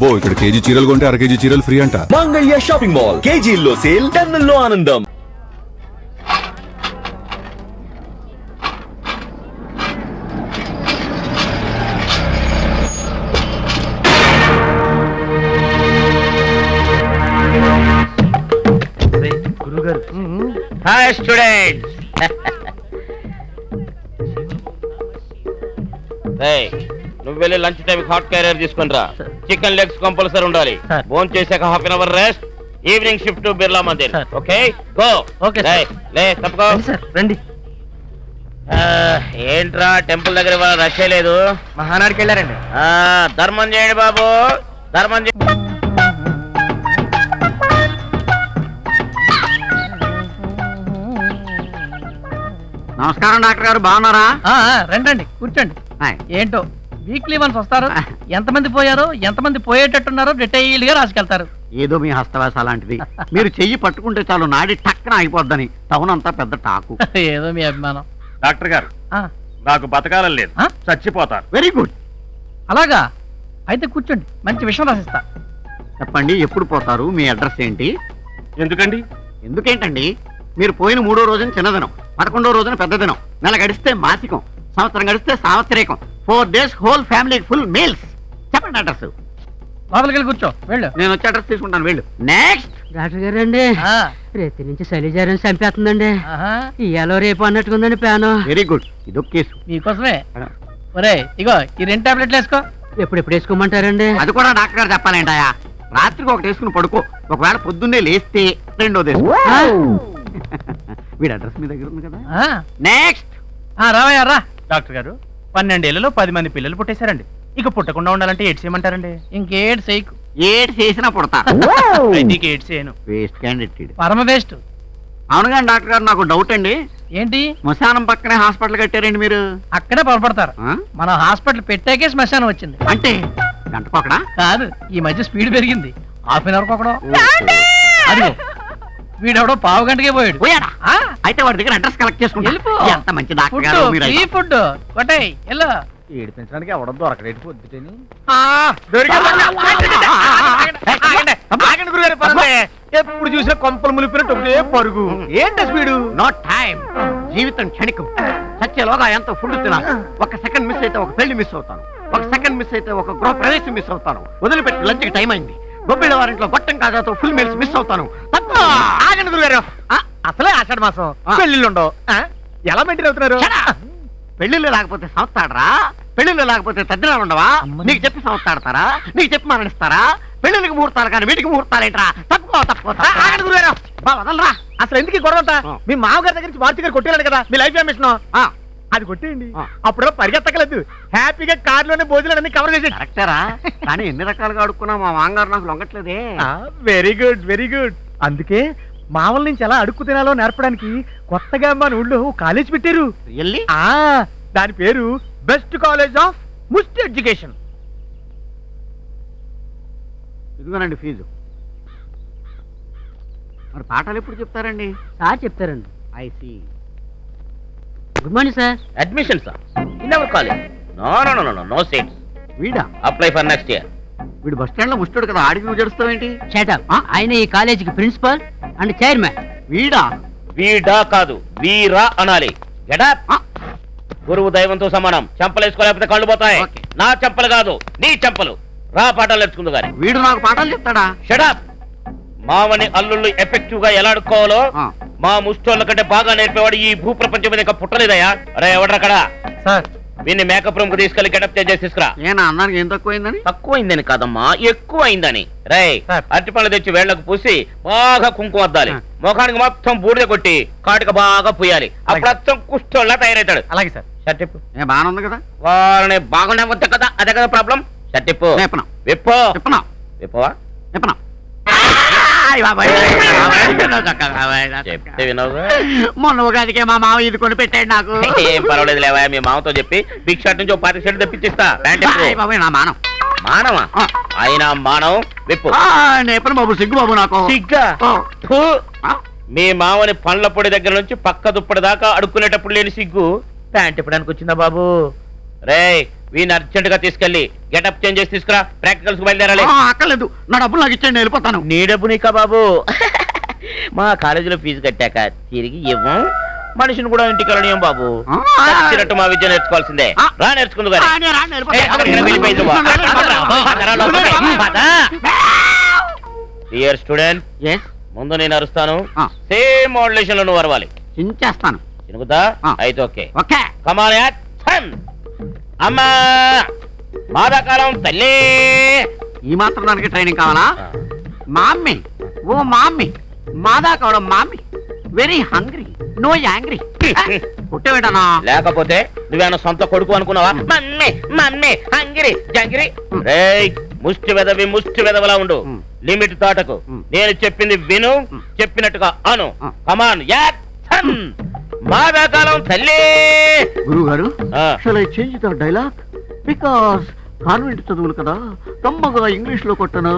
అబ్బో ఇక్కడ కేజీ చీరలు కొంటే అర కేజీ చీరలు ఫ్రీ అంట. మంగళ్య షాపింగ్ మాల్, కేజీల్లో సేల్, టన్నుల్లో ఆనందం. Hi students. నువ్వు వెళ్ళి లంచ్ టైం హాట్ క్యారియర్ తీసుకుని రా. చికెన్ లెగ్స్ కంపల్సరీ ఉండాలి. భోజనం చేశాక half an hour rest. Evening shift Birla Mandir. Okay go. లే తప్పుకో రండి. ఏంట్రా టెంపుల్ దగ్గర ఇవాళ రష్ లేదు? మహానాడికి వెళ్ళారండి. ధర్మం చేయండి బాబు, ధర్మం చేయండి. నమస్కారం డాక్టర్ గారు, బాగున్నారా? రండి కూర్చోండి. ఏంటో వీక్లీ వన్స్ వస్తారు, ఎంతమంది పోయారో ఎంతమంది పోయేటట్టున్నారో డీటెయిల్ గా రాసుకెళ్తారు. ఏదో మీ హస్తవాస అలాంటిది. మీరు చెయ్యి పట్టుకుంటే చాలు నాడి టక్కన అయిపోద్దని టౌన్ అంతా పెద్ద టాకు. ఏదో మీ అభిమానం. డాక్టర్ గారు, నాకు బతకాలని లేదు, చచ్చిపోతారు. Very good. అలాగా అయితే కూర్చోండి, మంచి విషయం రాసిస్తా. చెప్పండి, ఎప్పుడు పోతారు? మీ అడ్రస్ ఏంటి? ఎందుకండి? ఎందుకేంటండి, మీరు పోయిన 3వ రోజున చిన్నదినం, 11వ రోజున పెద్ద దినం, నెల గడిస్తే మాసికం, సంవత్సరం గడిస్తే సావత్రికం, 4 days whole family full meals. చెప్పండి అడ్రస్. లోపలికి వెళ్ళి కూర్చో. వెళ్ళు. నేను వచ్చి అడ్రస్ తీసుకుంటాను. వెళ్ళు. నెక్స్ట్. డాక్టర్ గారు అండి, రేతి నుంచి శైలిజారం చంపేస్తుందండి. ఇయాలో రేపు అన్నట్టుకుందండి ప్యాను. Very good. ఇదొక కేసు మీకోసమే. ఒరే ఇగో ఈ 2 టాబ్లెట్లు వేసుకో. ఎప్పుడు వేసుకోమంటారండి? అది కూడా డాక్టర్ గారు చెప్పాలంటాయా? రాత్రికి ఒకటి వేసుకుని పడుకో, ఒకవేళ పొద్దున్నే లేస్తే రెండోది. వీడి అడ్రస్ మీ దగ్గర ఉంది కదా. నెక్స్ట్. రావయ్యా రా. డాక్టర్ గారు, 12 ఏళ్లలో 10 మంది పిల్లలు పుట్టేశారండి. ఇక పుట్టకుండా ఉండాలంటే ఏడ్ చేయమంటారండి? ఇంకేడు చేయకు. ఏడు చేసినా పుడతా. నీకు ఏడ్ చేయను. Waste candidate. పరమ వేస్ట్. అవును కానీ డాక్టర్ గారు, నాకు డౌట్ అండి. ఏంటి? శ్మశానం పక్కనే హాస్పిటల్ కట్టారండి మీరు. అక్కడే పొరపడతారు. మన హాస్పిటల్ పెట్టాకే శ్మశానం వచ్చింది. అంటే గంటకొకడా? కాదు, ఈ మధ్య స్పీడ్ పెరిగింది. హాఫ్ అన్ అవర్ ఒకడో. అదిగో వీడెవడో పావు గంటకే పోయాడు. అయితే వాడి దగ్గర అడ్రస్ కలెక్ట్ చేసుకుంటా. ఎంత మంచి డాక్టర్ గారు మీరు. ఫ్రీ ఫుడ్ కొట్టాయి. ఎలా ఏడిపించడానికి ఎవడం దొరకడేటి పొద్దుటని. ఎప్పుడు చూసినా కొంపలు ములిపినట్టు ఒకటే పరుగు. ఏంటి స్పీడు? No time. జీవితం క్షణికం. సత్యలోగా ఎంత ఫుడ్ తినాలి. 1 సెకండ్ మిస్ అయితే ఒక పెళ్లి మిస్ అవుతాను, 1 సెకండ్ మిస్ అయితే ఒక గృహ ప్రవేశం మిస్ అవుతాను. వదిలిపెట్టి లంచ్ కి టైం అయింది. గొబ్బిళ్ళ వారింట్లో గొట్టం కాజాతో ఫుల్ మీల్స్ మిస్ అవుతాను. ఆగండి గురుగారు, అసలే ఆషాఢ మాసం, పెళ్లిళ్ళు ఉండవు. ఎలా మెయింటైన్ అవుతున్నారు? పెళ్లిళ్ళు లేకపోతే సంస్థాడరా? పెళ్లిళ్ళు లేకపోతే తద్దినాలు ఉండవా? నీకు చెప్పి సంస్థాడతారా? నీకు చెప్పి మరణిస్తారా? పెళ్లికి ముహూర్తాలు కానీ వీటికి ముహూర్తాలేంట్రా? ఆగండి గురుగారు, వదలరా. అసలు ఎందుకు ఈ గొడవ? మీ మామగారి దగ్గర నుంచి మారుతి గారు కొట్టేయాలి కదా మీ లైఫ్ మిషన్. అది కొట్టేయండి, అప్పుడు పరిగెత్తకలేదు. హ్యాపీగా కార్లోనే భోజనాలన్నీ కవర్ చేసి. కరెక్టరా? కానీ ఎన్ని రకాలుగా అడుక్కున్నా మా మామగారు నాకు లొంగట్లేదే. Very good, very good. అందుకే మామూలు నుంచి ఎలా అడుక్కు తినాలో నేర్పడానికి కొత్తగా మన ఊళ్ళో కాలేజ్ పెట్టారు. దాని పేరు best college of must education. ఇదిగోనండి ఫీజు. మరి పాఠాలు ఎప్పుడు చెప్తారండి? సార్ చెప్తారండి. I see. Good morning sir. Admission sir in our college. No seats. వీడా? Apply for next year. వీడు బస్ స్టాండ్ లో ముస్తాడు కదా, ఆడికి నువ్వు జరుస్తావేంటి? షటప్. ఆయన ఈ కాలేజీకి ప్రిన్సిపల్ అండ్ చైర్మన్. వీడా? వీడా కాదు, వీరా అనాలి. గెటప్. గురువు దైవంతో సమానం. చెంపలు వేసుకోలేకపోతే కళ్ళు పోతాయి. నా చెంపలు కాదు, నీ చెంపలు. రా పాఠాలు నేర్చుకుందు గాని. వీడు నాకు పాఠాలు చెప్తాడా? షటప్. మావని అల్లుళ్ళు ఎఫెక్టివ్ గా ఎలా అడుక్కోవాలో మా ముష్టోళ్ళ కంటే బాగా నేర్పేవాడు ఈ భూ ప్రపంచం మీద ఇంకా పుట్టలేదయ్యా. అరే ఎవడ్రక్కడ? సార్ వీన్ని మేకప్ రూమ్ కు తీసుకెళ్లి గెటప్ చేంజ్ చేసి తీసుకురా. ఏనా అన్నానికి ఏం తక్కువైందని? తక్కువైందని కాదమ్మా, ఎక్కువ అయిందని. రై అరటి పళ్ళు తెచ్చి వేళ్లకు పూసి బాగా కుంకుమ అద్దాలి. ముఖానికి మొత్తం బూడిద కొట్టి కాటిక బాగా పూయాలి. అప్పుడు అచ్చం కుష్టోళ్ళ తయారవుతాడు. అలాగే సార్. షర్టిప్పు. బాగానే ఉంది కదా? వారిని బాగుండే వద్ద కదా, అదే కదా ప్రాబ్లం. షర్టిప్పు. చెప్పనా? విప్పో. చెప్పనా? విప్పవా? చెప్పనా? చెప్తే వినవుగా. మొన్న ఉగాదికే మా మామ ఇది కొని పెట్టాడు నాకు. ఏం పర్వాలేదు లేవా, మీ మామతో చెప్పి బిగ్ షర్ట్ నుంచి 5 షర్ట్ తెప్పించిస్తా. నా మానం. మానవా? అయినా మానవం. విప్పు. నేపథ్యం బాబు, సిగ్గు బాబు నాకు. సిగ్గా? మీ మామని పండ్ల పొడి దగ్గర నుంచి పక్క దుప్పటి దాకా అడుక్కునేటప్పుడు లేని సిగ్గు ప్యాంట్ ఇప్పడానికి వచ్చిందా బాబు? రే వీని అర్జెంట్ గా తీసుకెళ్లి గెటప్ చేంజ్ చేసి తీసుకురా, ప్రాక్టికల్స్ కు బయలుదేరాలి. అక్కర్లేదు, నా డబ్బులు నాకు ఇచ్చేయండి, వెళ్ళిపోతాను. నీ డబ్బు నీకా బాబు? మా కాలేజీలో ఫీజు కట్టాక తిరిగి ఇవ్వం, మనిషిని కూడా ఇంటికి వెళ్ళనియం బాబు. చచ్చినట్టు మా విద్య నేర్చుకోవాల్సిందే. రా నేర్చుకుందు డియర్ స్టూడెంట్, ముందు నేను అరుస్తాను, సేమ్ మోడ్యులేషన్ లో నువ్వు అరవాలి. చించేస్తాను. చినుకుతా? అయితే ఓకే. ఓకే. కమాన్ యాక్షన్. అమ్మా బాధాకాలం తల్లి. ఈ మాత్రం దానికి ట్రైనింగ్ కావాలా? మామ్మీ, ఓ మామ్మీ, మాదా కావడం mummy, very hungry, no angry. పుట్టేవేటనా? లేకపోతే నువ్వేమన్నా సొంత కొడుకు అనుకున్నావా? మమ్మీ మమ్మీ హంగిరి జంగిరి. రేయ్ ముష్టి వెదవలా ఉండు, లిమిట్ దాటకు. నేను చెప్పింది విను, చెప్పినట్టుగా అను. కమాన్ యాక్షన్. బాధాకాలం తల్లి. గురువు గారు, shall I change the dialogue? Because convent చదువులు కదా, తమ్మగా ఇంగ్లీష్ లో కొట్టను.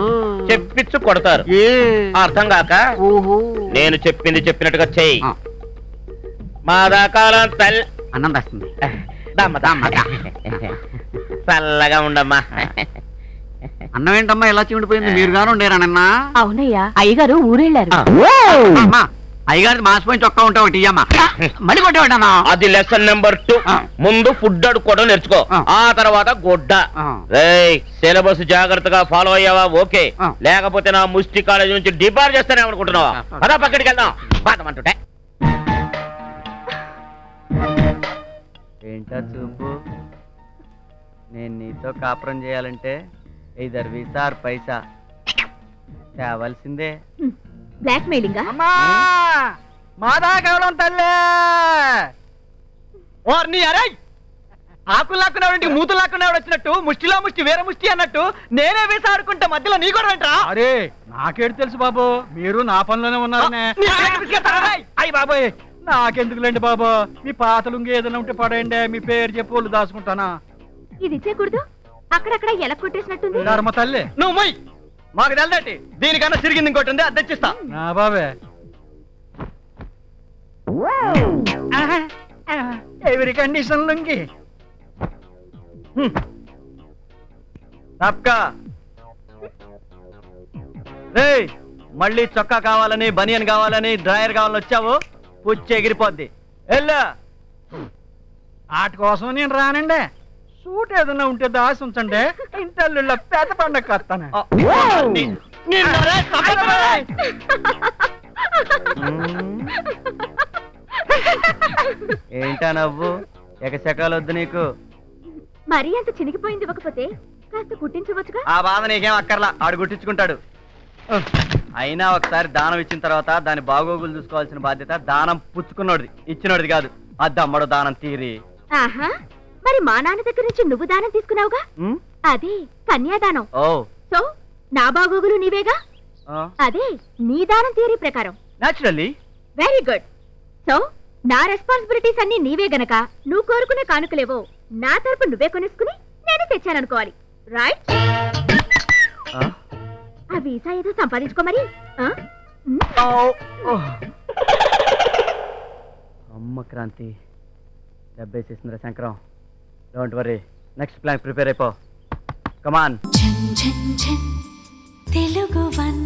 చెప్పిచ్చు కొడతారు, అర్థం కాక. ఓహో, నేను చెప్పింది చెప్పినట్టుగా చెయ్యి. బాధాకాలం తల్లి. అన్నం వస్తుంది. చల్లగా ఉండమ్మా. అన్నం ఏంటమ్మా ఎలా చీమిడిపోయింది? మీరు గాను ఉండేరానన్నా? అవునయ్యా, అయ్యగారు ఊరెళ్ళారు. అమ్మా, అయ్యగారి మాసిపోయిన చొక్కా ఉంటే ఒకటి ఇయ్యమ్మా. మళ్ళీ కొట్టేవాడన్నా? అది లెసన్ నెంబర్ 2. ముందు ఫుడ్ అడుక్కోవడం నేర్చుకో, ఆ తర్వాత గుడ్డ. రేయ్ సిలబస్ జాగ్రత్తగా ఫాలో అయ్యావా? ఓకే, లేకపోతే నా ముష్టి కాలేజ్ నుంచి డిబార్ చేస్తానే అనుకుంటున్నావా? అదా పక్కడికి వెళ్దాం బాధమంటుంటే. ఏంటా చూపు? నేను నీతో కాపురం చేయాలంటే ఇద్దరు వీసా ఆర్ పైసా తేవాల్సిందే. Blackmailing. అమ్మా మాదా కేవలం తల్లే. ఓర్ని అరే, ఆకులు లాక్కునేవాడి మూతులు లాక్కునేవాడు వచ్చినట్టు ముష్టిలో ముష్టి వేరే ముష్టి అన్నట్టు నేనే వేసి ఆడుకుంటే మధ్యలో నీ కూడా వెంటరా? అరే నాకేడు తెలుసు బాబు, మీరు నా పనిలోనే ఉన్నారనే. అయ్యి బాబోయ్, నాకెందుకులేండి బాబు, మీ పాతలుంగి ఏదైనా ఉంటే పడేయండి, మీ పేరు చెప్పు వాళ్ళు దాచుకుంటానా. ఇది ఇచ్చేకూడదు, అక్కడక్కడ ఎలా కొట్టేసినట్టుంది. ధర్మ తల్లి నువ్వు మొయ్, మాకు తెల్లటి దీనికన్నా తిరిగింది ఇంకోటి ఉంది, అది తెచ్చిస్తా. నా బాబే ఎవరి కండిషన్ లుంగి తప్పకా. రేయ్ మళ్ళీ చొక్కా కావాలని, బనియన్ కావాలని, డ్రాయర్ కావాలని వచ్చావు, పుచ్చి ఎగిరిపోద్ది. ఎల్లా వాటి కోసం నేను రానండి. సూట్ ఏదైనా ఉంటే దాసి ఉంచండి, ఇంటల్లుళ్ళ పేద పండగ వస్తాను. ఏంటా నవ్వు? ఎకశకాలు వద్దు నీకు. మరీ అంత చినిగిపోయింది ఇవ్వకపోతే కాస్త కుట్టించవచ్చుగా. ఆ బాధ నీకేం అక్కర్లా, ఆడు గుట్టించుకుంటాడు. అయినా ఒకసారి దానం ఇచ్చిన తర్వాత దాని బాగోగులు చూసుకోవాల్సిన బాధ్యత దానం పుచ్చుకున్నోడిది, ఇచ్చినోడిది కాదు. అద్దమ్మడు దానం తీరి. ఆహా, మరి మా నాన్న దగ్గర నుంచి నువ్వు దానం తీసుకున్నావుగా, అదే కన్యాదానం. ఓ, సో నా బాగోగులు నీవేగా, అదే నీ దానం థియరీ ప్రకారం. నేచురల్లీ. Very good. సో నా రెస్పాన్సిబిలిటీస్ అన్ని నీవే గనక నువ్వు కోరుకునే కానుకలేవో నా తరపు నువ్వే కొనేసుకుని నేనే తెచ్చాననుకోవాలి, రైట్? ఆ వీసా ఏదో సంపాదించుకో మరి. అమ్మ క్రాంతి దెబ్బేసేసిందిరా Shankaram. Don't worry, next plan prepare అయిపో. కమాన్. తెలుగు వన్